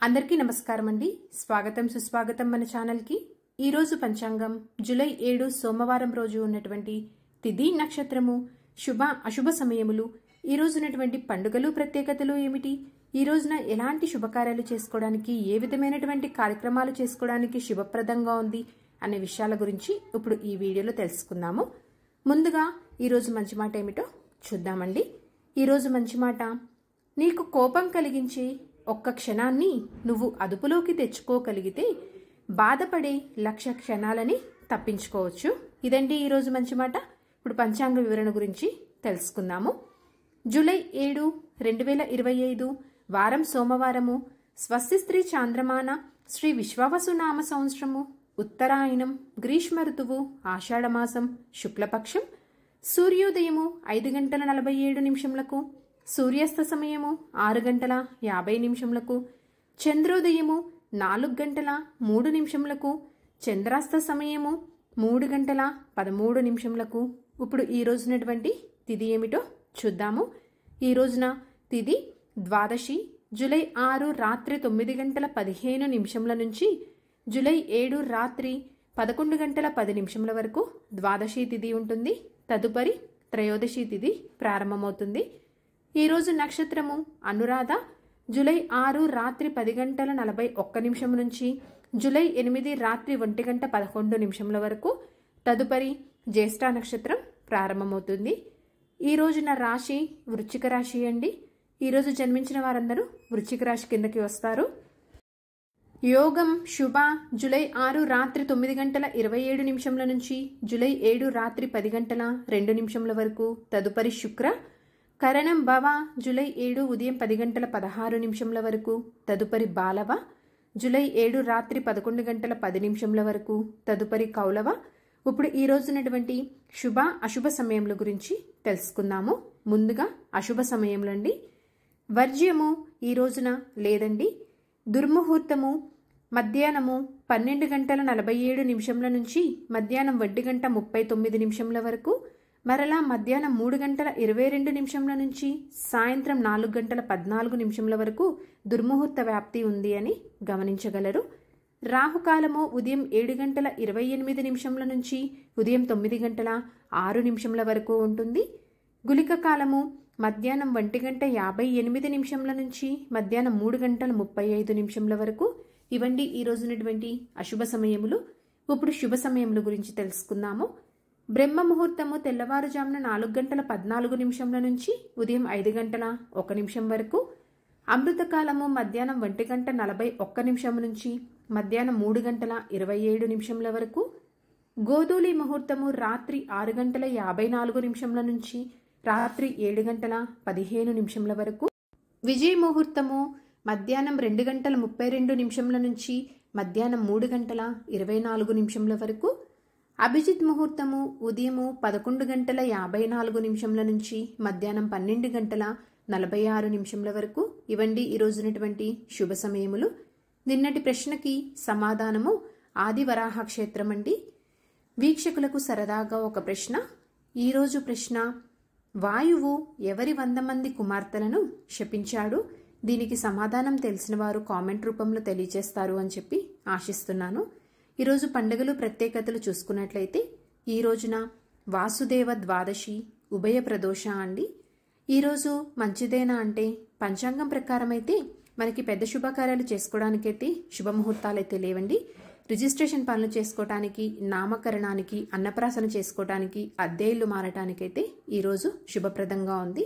అందరికీ నమస్కారం అండి. స్వాగతం సుస్వాగతం మన ఛానల్కి. ఈరోజు పంచాంగం జూలై 7 సోమవారం రోజు ఉన్నటువంటి తిథి నక్షత్రము, శుభ అశుభ సమయములు, ఈ రోజు ఉన్నటువంటి పండుగలు ప్రత్యేకతలు ఏమిటి, ఈ రోజున ఎలాంటి శుభకార్యాలు చేసుకోవడానికి, ఏ విధమైనటువంటి కార్యక్రమాలు చేసుకోవడానికి శుభప్రదంగా ఉంది అనే విషయాల గురించి ఇప్పుడు ఈ వీడియోలో తెలుసుకుందాము. ముందుగా ఈరోజు మంచి మాట ఏమిటో చూద్దామండి. ఈరోజు మంచి మాట, నీకు కోపం కలిగించే ఒక్క క్షణాన్ని నువ్వు అదుపులోకి తెచ్చుకోగలిగితే బాధపడే 1,00,000 క్షణాలని తప్పించుకోవచ్చు. ఇదండి ఈరోజు మంచి మాట. ఇప్పుడు పంచాంగ వివరణ గురించి తెలుసుకుందాము. జూలై 7, 2025 వారం సోమవారము, స్వస్తి స్త్రీ చాంద్రమాన శ్రీ విశ్వావసు నామ సంవత్సరము, ఉత్తరాయణం, గ్రీష్మ ఋతువు, ఆషాఢమాసం, శుక్లపక్షం, సూర్యోదయము 5:47 సూర్యాస్త సమయము 6:50 చంద్రోదయము 4:03 చంద్రాస్త సమయము 3:13 ఇప్పుడు ఈ రోజునటువంటి తిథి ఏమిటో చూద్దాము. ఈ రోజున తిథి ద్వాదశి, జూలై 6 రాత్రి 9:15 నుంచి జూలై 7 రాత్రి 11:10 వరకు ద్వాదశి తిథి ఉంటుంది. తదుపరి త్రయోదశి తిథి ప్రారంభమవుతుంది. ఈ రోజు నక్షత్రము అనురాధ, జూలై 6 రాత్రి 10:41 నుంచి జూలై 8 రాత్రి 1:11 వరకు. తదుపరి జ్యేష్ఠ నక్షత్రం ప్రారంభమవుతుంది. ఈ రోజున రాశి వృశ్చిక రాశి అండి. ఈరోజు జన్మించిన వారందరూ వృశ్చిక రాశి కిందకి వస్తారు. యోగం శుభ, జూలై 6 రాత్రి 9:27 నుంచి జూలై 7 రాత్రి 10:02 వరకు. తదుపరి శుక్ర. కరణం భవ, జూలై 7 ఉదయం 10:16 వరకు. తదుపరి బాలవ, జూలై 7 రాత్రి 11:10 వరకు. తదుపరి కౌలవ. ఇప్పుడు ఈ రోజునటువంటి శుభ అశుభ సమయముల గురించి తెలుసుకుందాము. ముందుగా అశుభ సమయములు అండి. వర్జ్యము ఈ రోజున లేదండి. దుర్ముహూర్తము మధ్యాహ్నము 12:47 నుంచి మధ్యాహ్నం 1:39 వరకు. మరలా మధ్యాహ్నం 3:22 నుంచి సాయంత్రం 4:14 వరకు దుర్ముహూర్త వ్యాప్తి ఉంది అని గమనించగలరు. రాహుకాలము ఉదయం 7:28 నుంచి ఉదయం 9:06 వరకు ఉంటుంది. గుళిక కాలము మధ్యాహ్నం 1:58 నుంచి మధ్యాహ్నం 3:35 వరకు. ఇవండి ఈ రోజునటువంటి అశుభ సమయములు. ఇప్పుడు శుభ సమయముల గురించి తెలుసుకుందాము. బ్రహ్మ ముహూర్తము తెల్లవారుజామున 4:14 నుంచి ఉదయం 5:01 వరకు. అమృతకాలము మధ్యాహ్నం 1:41 నుంచి మధ్యాహ్నం 3:27 వరకు. గోధూళి ముహూర్తము రాత్రి 6:54 నుంచి రాత్రి 7:15 వరకు. విజయ ముహూర్తము మధ్యాహ్నం 2:32 నుంచి మధ్యాహ్నం 3:24 వరకు. అభిజిత్ ముహూర్తము ఉదయము 11:54 నుంచి మధ్యాహ్నం 12:46 వరకు. ఇవండి ఈ రోజునటువంటి శుభ సమయములు. నిన్నటి ప్రశ్నకి సమాధానము ఆదివరాహ క్షేత్రం అండి. వీక్షకులకు సరదాగా ఒక ప్రశ్న. ఈరోజు ప్రశ్న, వాయువు ఎవరి 100 మంది కుమార్తెలను శపించాడు? దీనికి సమాధానం తెలిసిన వారు కామెంట్ రూపంలో తెలియజేస్తారు అని చెప్పి ఆశిస్తున్నాను. ఈరోజు పండుగలు ప్రత్యేకతలు చూసుకున్నట్లయితే ఈ రోజున వాసుదేవ ద్వాదశి, ఉభయ ప్రదోష అండి. ఈరోజు మంచిదేనా అంటే పంచాంగం ప్రకారం అయితే మనకి పెద్ద శుభకార్యాలు చేసుకోవడానికైతే శుభముహూర్తాలైతే లేవండి. రిజిస్ట్రేషన్ పనులు చేసుకోవటానికి, నామకరణానికి, అన్నప్రాసన చేసుకోవటానికి, అద్దె ఇల్లు మారటానికైతే ఈరోజు శుభప్రదంగా ఉంది.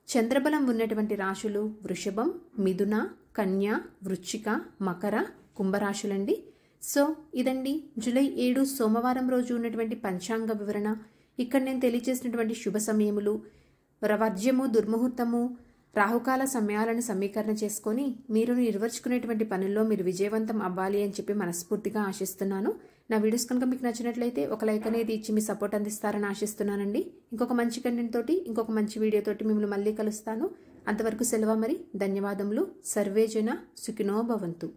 చంద్రబలం ఉన్నటువంటి రాశులు వృషభం, మిథున, కన్య, వృశ్చిక, మకర, కుంభరాశులండి. సో ఇదండి జూలై 7 సోమవారం రోజు ఉన్నటువంటి పంచాంగ వివరణ. ఇక్కడ నేను తెలియజేసినటువంటి శుభ సమయములు, వర్జ్యము, దుర్ముహూర్తము, రాహుకాల సమయాలను సమీకరణ చేసుకొని మీరు నిర్వర్చుకునేటువంటి పనుల్లో మీరు విజయవంతం అవ్వాలి అని చెప్పి మనస్ఫూర్తిగా ఆశిస్తున్నాను. నా వీడియోస్ కనుక మీకు నచ్చినట్లయితే ఒక లైక్ అనేది ఇచ్చి మీ సపోర్ట్ అందిస్తారని ఆశిస్తున్నానండి. ఇంకొక మంచి కంటెంట్ తోటి, ఇంకొక మంచి వీడియోతోటి మిమ్మల్ని మళ్ళీ కలుస్తాను. అంతవరకు సెలవు మరి. ధన్యవాదములు. సర్వేజన సుఖినో భవంతు.